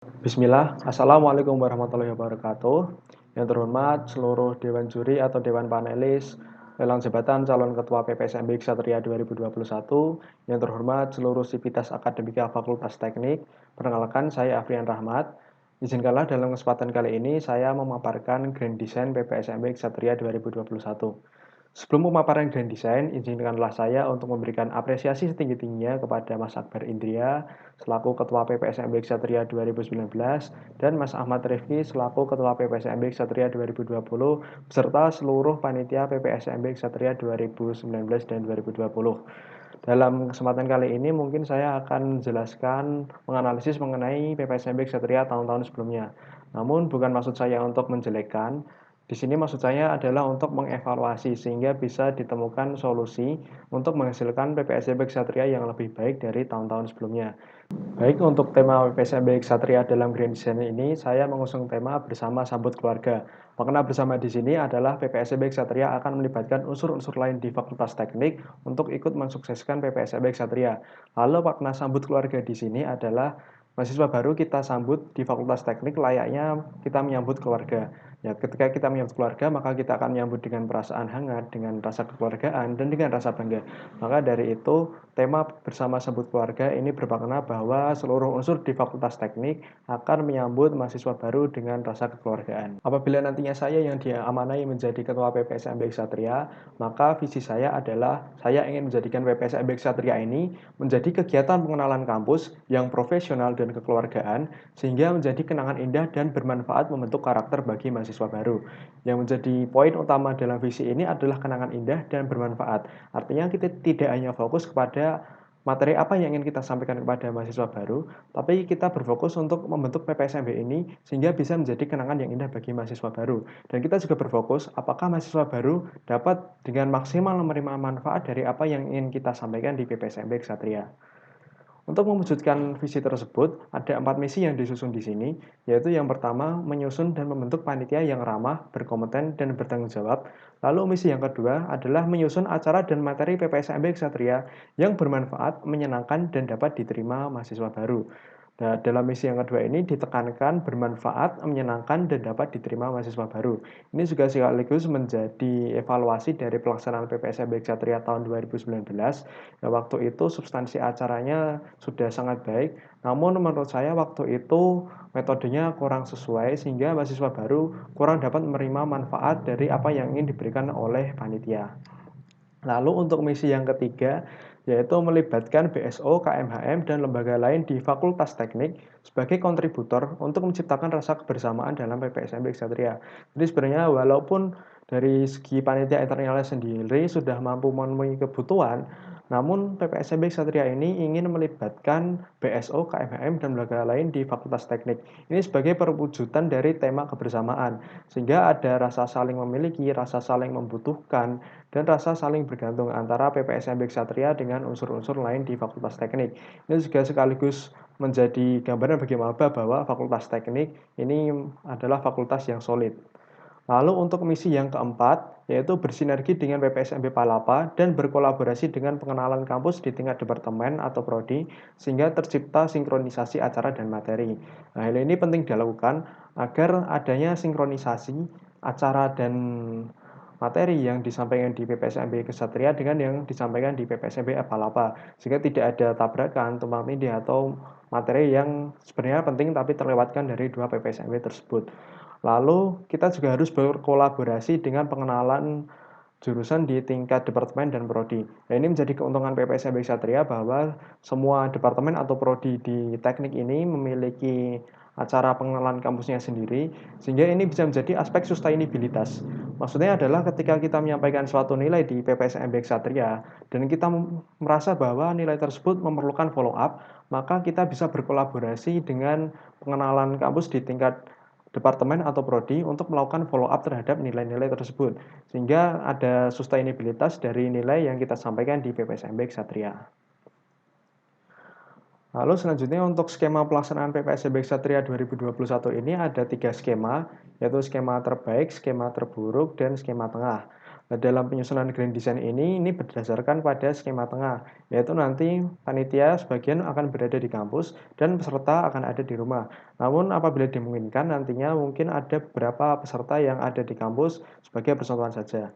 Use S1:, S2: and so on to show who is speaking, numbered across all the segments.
S1: Bismillah, Assalamualaikum warahmatullahi wabarakatuh. Yang terhormat seluruh Dewan Juri atau Dewan Panelis Lelang Jabatan Calon Ketua PPSMB Ksatria 2021. Yang terhormat seluruh Sivitas Akademika Fakultas Teknik. Perkenalkan, saya Afrian Rahmat. Izinkanlah dalam kesempatan kali ini saya memaparkan Grand Design PPSMB Ksatria 2021. Sebelum pemaparan Grand Design, izinkanlah saya untuk memberikan apresiasi setinggi-tingginya kepada Mas Akbar Indria selaku Ketua PPSMB Ksatria 2019 dan Mas Ahmad Rifki selaku Ketua PPSMB Ksatria 2020 beserta seluruh panitia PPSMB Ksatria 2019 dan 2020. Dalam kesempatan kali ini mungkin saya akan menjelaskan menganalisis mengenai PPSMB Ksatria tahun-tahun sebelumnya. Namun bukan maksud saya untuk menjelekkan. Di sini maksud saya adalah untuk mengevaluasi sehingga bisa ditemukan solusi untuk menghasilkan PPSMB Ksatria yang lebih baik dari tahun-tahun sebelumnya. Baik, untuk tema PPSMB Ksatria dalam Grand Design ini, saya mengusung tema bersama sambut keluarga. Makna bersama di sini adalah PPSMB Ksatria akan melibatkan unsur-unsur lain di Fakultas Teknik untuk ikut mensukseskan PPSMB Ksatria. Lalu makna sambut keluarga di sini adalah mahasiswa baru kita sambut di Fakultas Teknik layaknya kita menyambut keluarga. Ya, ketika kita menyambut keluarga, maka kita akan menyambut dengan perasaan hangat, dengan rasa kekeluargaan, dan dengan rasa bangga. Maka dari itu, tema bersama sambut keluarga ini bermakna bahwa seluruh unsur di Fakultas Teknik akan menyambut mahasiswa baru dengan rasa kekeluargaan. Apabila nantinya saya yang diamanai menjadi Ketua PPSMB Ksatria, maka visi saya adalah saya ingin menjadikan PPSMB Ksatria ini menjadi kegiatan pengenalan kampus yang profesional dan kekeluargaan, sehingga menjadi kenangan indah dan bermanfaat membentuk karakter bagi mahasiswa baru. Yang menjadi poin utama dalam visi ini adalah kenangan indah dan bermanfaat. Artinya kita tidak hanya fokus kepada materi apa yang ingin kita sampaikan kepada mahasiswa baru, tapi kita berfokus untuk membentuk PPSMB ini sehingga bisa menjadi kenangan yang indah bagi mahasiswa baru. Dan kita juga berfokus apakah mahasiswa baru dapat dengan maksimal menerima manfaat dari apa yang ingin kita sampaikan di PPSMB Ksatria. Untuk mewujudkan visi tersebut, ada 4 misi yang disusun di sini, yaitu yang pertama, menyusun dan membentuk panitia yang ramah, berkompeten, dan bertanggung jawab. Lalu misi yang kedua adalah menyusun acara dan materi PPSMB Ksatria yang bermanfaat, menyenangkan, dan dapat diterima mahasiswa baru. Nah, dalam misi yang kedua ini ditekankan bermanfaat, menyenangkan, dan dapat diterima mahasiswa baru. Ini juga sekaligus menjadi evaluasi dari pelaksanaan PPSMB Ksatria tahun 2019. Nah, waktu itu substansi acaranya sudah sangat baik, namun menurut saya waktu itu metodenya kurang sesuai sehingga mahasiswa baru kurang dapat menerima manfaat dari apa yang ingin diberikan oleh panitia. Lalu untuk misi yang ketiga, yaitu melibatkan BSO, KMHM, dan lembaga lain di Fakultas Teknik sebagai kontributor untuk menciptakan rasa kebersamaan dalam PPSMB Ksatria. Jadi sebenarnya walaupun dari segi panitia internalnya sendiri sudah mampu memenuhi kebutuhan, namun PPSMB Ksatria ini ingin melibatkan BSO, KMHM, dan lembaga lain di Fakultas Teknik. Ini sebagai perwujudan dari tema kebersamaan, sehingga ada rasa saling memiliki, rasa saling membutuhkan, dan rasa saling bergantung antara PPSMB Ksatria dengan unsur-unsur lain di Fakultas Teknik. Ini juga sekaligus menjadi gambaran bagi maba bahwa Fakultas Teknik ini adalah fakultas yang solid. Lalu untuk misi yang keempat, yaitu bersinergi dengan PPSMB Palapa dan berkolaborasi dengan pengenalan kampus di tingkat departemen atau prodi, sehingga tercipta sinkronisasi acara dan materi. Nah, hal ini penting dilakukan agar adanya sinkronisasi acara dan materi yang disampaikan di PPSMB Ksatria dengan yang disampaikan di PPSMB Palapa, sehingga tidak ada tabrakan, tumpang tindih atau materi yang sebenarnya penting tapi terlewatkan dari dua PPSMB tersebut. Lalu kita juga harus berkolaborasi dengan pengenalan jurusan di tingkat departemen dan prodi. Nah, ini menjadi keuntungan PPSMB Ksatria bahwa semua departemen atau prodi di teknik ini memiliki acara pengenalan kampusnya sendiri, sehingga ini bisa menjadi aspek sustainabilitas. Maksudnya adalah ketika kita menyampaikan suatu nilai di PPSMB Ksatria, dan kita merasa bahwa nilai tersebut memerlukan follow up, maka kita bisa berkolaborasi dengan pengenalan kampus di tingkat departemen atau prodi untuk melakukan follow up terhadap nilai-nilai tersebut. Sehingga ada sustainabilitas dari nilai yang kita sampaikan di PPSMB Ksatria. Lalu selanjutnya untuk skema pelaksanaan PPSMB Ksatria 2021 ini ada 3 skema, yaitu skema terbaik, skema terburuk, dan skema tengah. Nah, dalam penyusunan grand design ini berdasarkan pada skema tengah, yaitu nanti panitia sebagian akan berada di kampus dan peserta akan ada di rumah. Namun apabila dimungkinkan nantinya mungkin ada beberapa peserta yang ada di kampus sebagai persatuan saja.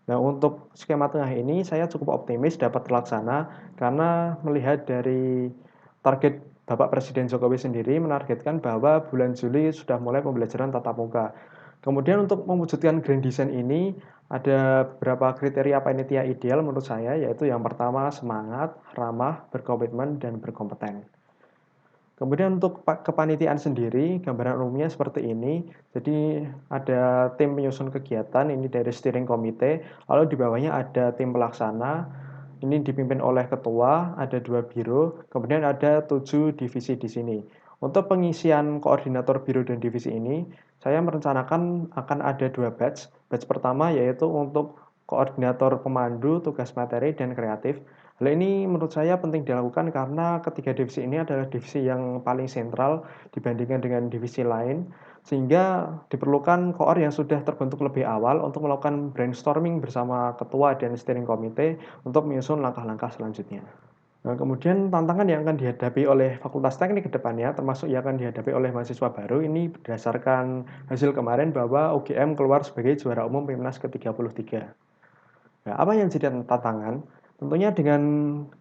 S1: Nah, untuk skema tengah ini saya cukup optimis dapat terlaksana karena melihat dari target Bapak Presiden Jokowi sendiri menargetkan bahwa bulan Juli sudah mulai pembelajaran tatap muka. Kemudian untuk mewujudkan grand design ini ada beberapa kriteria panitia ideal menurut saya, yaitu yang pertama semangat, ramah, berkomitmen, dan berkompeten. Kemudian untuk kepanitiaan sendiri, gambaran umumnya seperti ini. Jadi ada tim penyusun kegiatan, ini dari steering komite, lalu di bawahnya ada tim pelaksana, ini dipimpin oleh ketua, ada 2 biro, kemudian ada 7 divisi di sini. Untuk pengisian koordinator biro dan divisi ini, saya merencanakan akan ada 2 batch. Batch pertama yaitu untuk koordinator pemandu, tugas materi, dan kreatif. Hal ini menurut saya penting dilakukan karena ketiga divisi ini adalah divisi yang paling sentral dibandingkan dengan divisi lain, sehingga diperlukan koor yang sudah terbentuk lebih awal untuk melakukan brainstorming bersama ketua dan steering komite untuk menyusun langkah-langkah selanjutnya. Nah, kemudian tantangan yang akan dihadapi oleh Fakultas Teknik ke depannya, termasuk yang akan dihadapi oleh mahasiswa baru, ini berdasarkan hasil kemarin bahwa UGM keluar sebagai juara umum PIMNAS ke-33. Nah, apa yang jadi tantangan? Tentunya dengan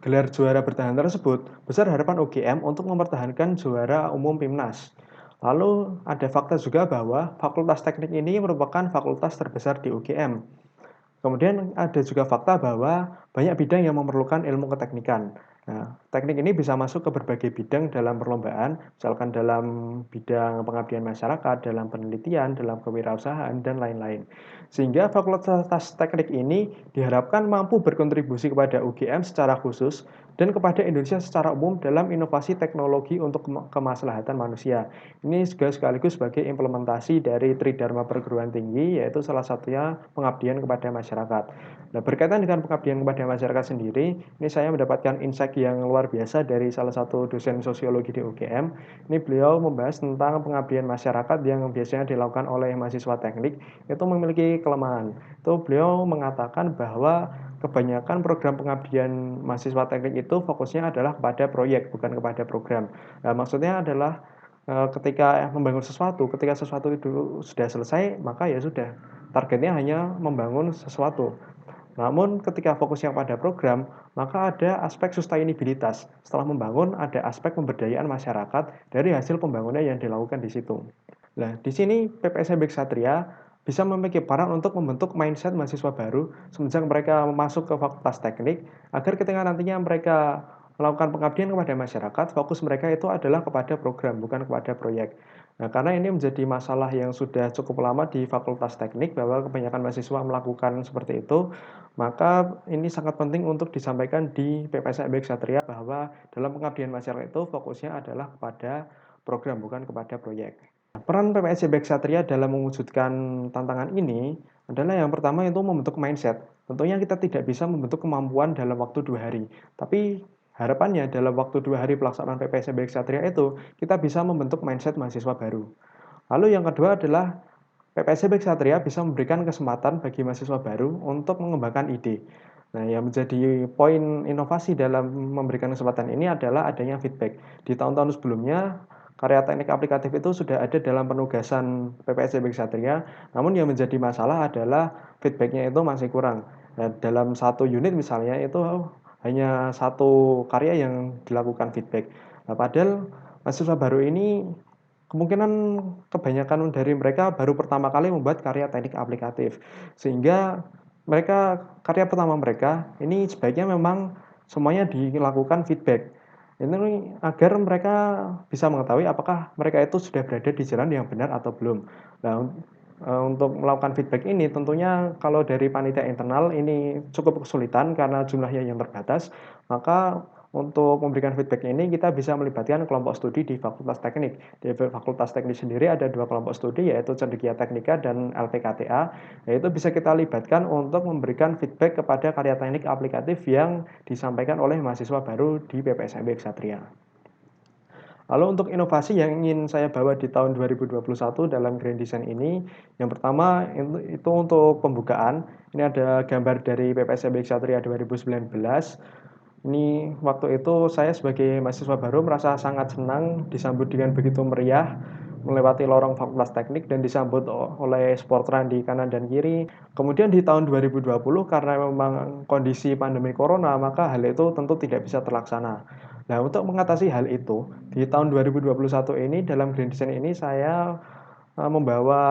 S1: gelar juara bertahan tersebut, besar harapan UGM untuk mempertahankan juara umum PIMNAS. Lalu ada fakta juga bahwa Fakultas Teknik ini merupakan fakultas terbesar di UGM. Kemudian ada juga fakta bahwa banyak bidang yang memerlukan ilmu keteknikan. Nah, teknik ini bisa masuk ke berbagai bidang dalam perlombaan, misalkan dalam bidang pengabdian masyarakat, dalam penelitian, dalam kewirausahaan, dan lain-lain. Sehingga Fakultas Teknik ini diharapkan mampu berkontribusi kepada UGM secara khusus dan kepada Indonesia secara umum dalam inovasi teknologi untuk kemaslahatan manusia. Ini juga sekaligus sebagai implementasi dari Tridharma Perguruan Tinggi, yaitu salah satunya pengabdian kepada masyarakat. Nah, berkaitan dengan pengabdian kepada masyarakat sendiri, ini saya mendapatkan insight yang luar biasa dari salah satu dosen sosiologi di UGM. Ini beliau membahas tentang pengabdian masyarakat yang biasanya dilakukan oleh mahasiswa teknik, itu memiliki kelemahan. Itu beliau mengatakan bahwa kebanyakan program pengabdian mahasiswa teknik itu fokusnya adalah kepada proyek, bukan kepada program. Nah, maksudnya adalah ketika membangun sesuatu, ketika sesuatu itu sudah selesai, maka ya sudah, targetnya hanya membangun sesuatu. Namun ketika fokusnya pada program, maka ada aspek sustainabilitas. Setelah membangun, ada aspek pemberdayaan masyarakat dari hasil pembangunan yang dilakukan di situ. Nah, di sini PPSMB Ksatria bisa memiliki peran untuk membentuk mindset mahasiswa baru semenjak mereka masuk ke Fakultas Teknik, agar ketika nantinya mereka melakukan pengabdian kepada masyarakat, fokus mereka itu adalah kepada program, bukan kepada proyek. Nah, karena ini menjadi masalah yang sudah cukup lama di Fakultas Teknik bahwa kebanyakan mahasiswa melakukan seperti itu, maka ini sangat penting untuk disampaikan di PPSMB Ksatria bahwa dalam pengabdian masyarakat itu fokusnya adalah kepada program, bukan kepada proyek. Peran PPSMB Ksatria dalam mewujudkan tantangan ini adalah yang pertama itu membentuk mindset. Tentunya kita tidak bisa membentuk kemampuan dalam waktu 2 hari, tapi harapannya dalam waktu 2 hari pelaksanaan PPSMB Ksatria itu, kita bisa membentuk mindset mahasiswa baru. Lalu yang kedua adalah PPSMB Ksatria bisa memberikan kesempatan bagi mahasiswa baru untuk mengembangkan ide. Nah, yang menjadi poin inovasi dalam memberikan kesempatan ini adalah adanya feedback. Di tahun-tahun sebelumnya, karya teknik aplikatif itu sudah ada dalam penugasan PPSMB Ksatria, namun yang menjadi masalah adalah feedbacknya itu masih kurang. Nah, dalam satu unit misalnya itu hanya satu karya yang dilakukan feedback. Nah, padahal mahasiswa baru ini kemungkinan kebanyakan dari mereka baru pertama kali membuat karya teknik aplikatif. Sehingga karya pertama mereka ini sebaiknya memang semuanya dilakukan feedback. Ini agar mereka bisa mengetahui apakah mereka itu sudah berada di jalan yang benar atau belum. Nah, untuk melakukan feedback ini tentunya kalau dari panitia internal ini cukup kesulitan karena jumlahnya yang terbatas, maka untuk memberikan feedback ini kita bisa melibatkan kelompok studi di Fakultas Teknik. Di Fakultas Teknik sendiri ada 2 kelompok studi yaitu Cendekia Teknika dan LPKTA, yaitu bisa kita libatkan untuk memberikan feedback kepada karya teknik aplikatif yang disampaikan oleh mahasiswa baru di PPSMB Ksatria. Lalu untuk inovasi yang ingin saya bawa di tahun 2021 dalam Grand Design ini, yang pertama itu untuk pembukaan. Ini ada gambar dari PPSMB Ksatria 2019. Ini waktu itu saya sebagai mahasiswa baru merasa sangat senang disambut dengan begitu meriah melewati lorong Fakultas Teknik dan disambut oleh sportran di kanan dan kiri. Kemudian di tahun 2020 karena memang kondisi pandemi corona, maka hal itu tentu tidak bisa terlaksana. Nah, untuk mengatasi hal itu, di tahun 2021 ini dalam Grand Design ini saya membawa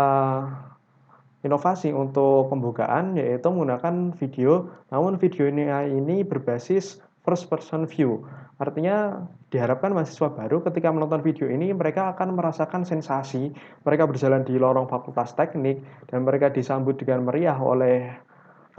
S1: inovasi untuk pembukaan yaitu menggunakan video, namun video ini berbasis first person view. Artinya diharapkan mahasiswa baru ketika menonton video ini mereka akan merasakan sensasi mereka berjalan di lorong Fakultas Teknik dan mereka disambut dengan meriah oleh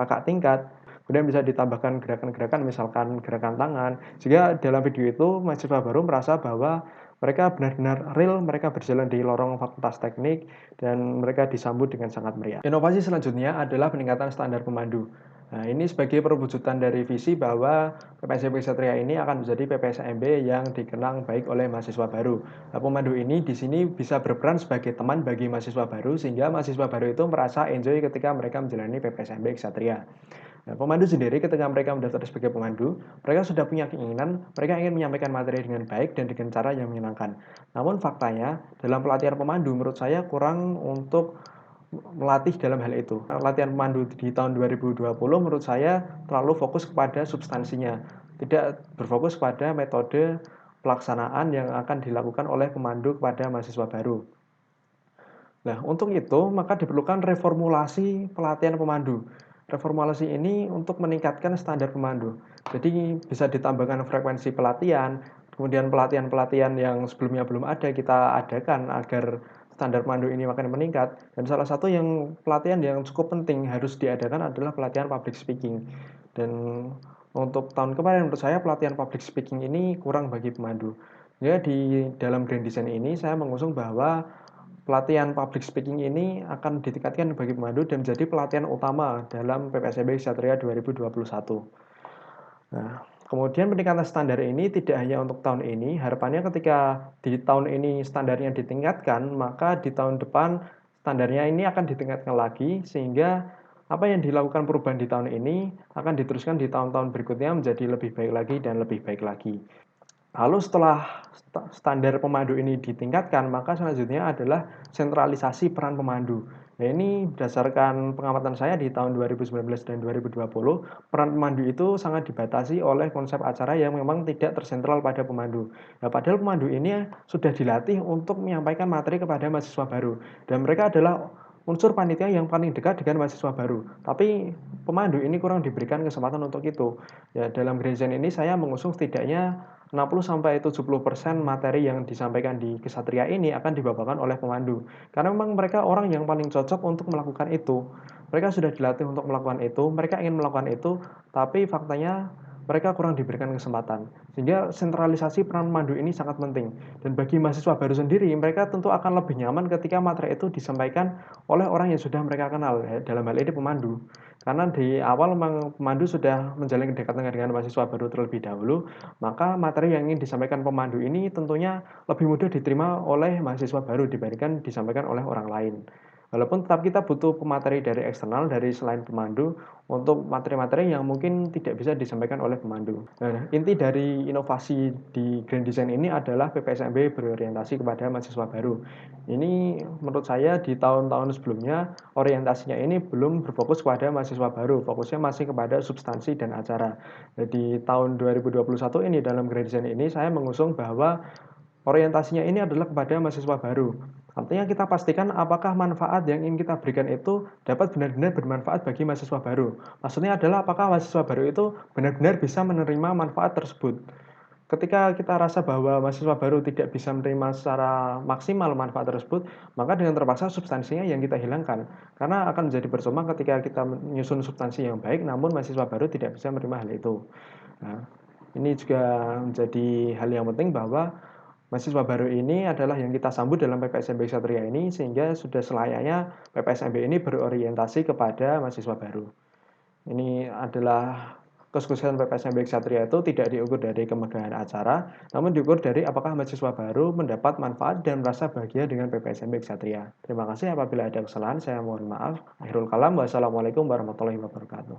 S1: kakak tingkat. Kemudian bisa ditambahkan gerakan-gerakan misalkan gerakan tangan, sehingga dalam video itu mahasiswa baru merasa bahwa mereka benar-benar real, mereka berjalan di lorong Fakultas Teknik dan mereka disambut dengan sangat meriah. Inovasi selanjutnya adalah peningkatan standar pemandu. Nah, ini sebagai perwujudan dari visi bahwa PPSMB Ksatria ini akan menjadi PPSMB yang dikenang baik oleh mahasiswa baru. Nah, pemandu ini di sini bisa berperan sebagai teman bagi mahasiswa baru sehingga mahasiswa baru itu merasa enjoy ketika mereka menjalani PPSMB Ksatria. Nah, pemandu sendiri ketika mereka mendaftar sebagai pemandu, mereka sudah punya keinginan, mereka ingin menyampaikan materi dengan baik dan dengan cara yang menyenangkan. Namun faktanya, dalam pelatihan pemandu menurut saya kurang untuk melatih dalam hal itu. Latihan pemandu di tahun 2020 menurut saya terlalu fokus kepada substansinya, tidak berfokus pada metode pelaksanaan yang akan dilakukan oleh pemandu kepada mahasiswa baru. Nah, untuk itu maka diperlukan reformulasi pelatihan pemandu. Reformulasi ini untuk meningkatkan standar pemandu. Jadi bisa ditambahkan frekuensi pelatihan, kemudian pelatihan-pelatihan yang sebelumnya belum ada kita adakan agar standar pemandu ini makin meningkat. Dan salah satu yang pelatihan yang cukup penting harus diadakan adalah pelatihan public speaking. Dan untuk tahun kemarin menurut saya pelatihan public speaking ini kurang bagi pemandu. Ya, di dalam Grand Design ini saya mengusung bahwa pelatihan public speaking ini akan ditingkatkan bagi pemandu dan menjadi pelatihan utama dalam PPSMB Ksatria 2021. Nah, kemudian peningkatan standar ini tidak hanya untuk tahun ini, harapannya ketika di tahun ini standarnya ditingkatkan, maka di tahun depan standarnya ini akan ditingkatkan lagi sehingga apa yang dilakukan perubahan di tahun ini akan diteruskan di tahun-tahun berikutnya menjadi lebih baik lagi dan lebih baik lagi. Lalu setelah standar pemandu ini ditingkatkan, maka selanjutnya adalah sentralisasi peran pemandu. Nah, ini berdasarkan pengamatan saya di tahun 2019 dan 2020, peran pemandu itu sangat dibatasi oleh konsep acara yang memang tidak tersentral pada pemandu. Nah, padahal pemandu ini sudah dilatih untuk menyampaikan materi kepada mahasiswa baru, dan mereka adalah unsur panitia yang paling dekat dengan mahasiswa baru. Tapi pemandu ini kurang diberikan kesempatan untuk itu. Ya, dalam Grand ini saya mengusung setidaknya 60-70% materi yang disampaikan di Kesatria ini akan dibawakan oleh pemandu. Karena memang mereka orang yang paling cocok untuk melakukan itu. Mereka sudah dilatih untuk melakukan itu, mereka ingin melakukan itu, tapi faktanya mereka kurang diberikan kesempatan. Sehingga sentralisasi peran pemandu ini sangat penting. Dan bagi mahasiswa baru sendiri, mereka tentu akan lebih nyaman ketika materi itu disampaikan oleh orang yang sudah mereka kenal, ya, dalam hal ini pemandu. Karena di awal memang pemandu sudah menjalin kedekatan dengan mahasiswa baru terlebih dahulu, maka materi yang ingin disampaikan pemandu ini tentunya lebih mudah diterima oleh mahasiswa baru dibandingkan disampaikan oleh orang lain. Walaupun tetap kita butuh pemateri dari eksternal, dari selain pemandu, untuk materi-materi yang mungkin tidak bisa disampaikan oleh pemandu. Nah, inti dari inovasi di Grand Design ini adalah PPSMB berorientasi kepada mahasiswa baru. Ini menurut saya di tahun-tahun sebelumnya, orientasinya ini belum berfokus kepada mahasiswa baru, fokusnya masih kepada substansi dan acara. Jadi tahun 2021 ini dalam Grand Design ini saya mengusung bahwa orientasinya ini adalah kepada mahasiswa baru. Artinya kita pastikan apakah manfaat yang ingin kita berikan itu dapat benar-benar bermanfaat bagi mahasiswa baru. Maksudnya adalah apakah mahasiswa baru itu benar-benar bisa menerima manfaat tersebut. Ketika kita rasa bahwa mahasiswa baru tidak bisa menerima secara maksimal manfaat tersebut, maka dengan terpaksa substansinya yang kita hilangkan. Karena akan menjadi percuma ketika kita menyusun substansi yang baik, namun mahasiswa baru tidak bisa menerima hal itu. Nah, ini juga menjadi hal yang penting bahwa mahasiswa baru ini adalah yang kita sambut dalam PPSMB Ksatria ini, sehingga sudah selayaknya PPSMB ini berorientasi kepada mahasiswa baru. Ini adalah Kesuksesan PPSMB Ksatria itu tidak diukur dari kemegahan acara, namun diukur dari apakah mahasiswa baru mendapat manfaat dan merasa bahagia dengan PPSMB Ksatria. Terima kasih apabila ada kesalahan, saya mohon maaf. Akhirul kalam, wassalamualaikum warahmatullahi wabarakatuh.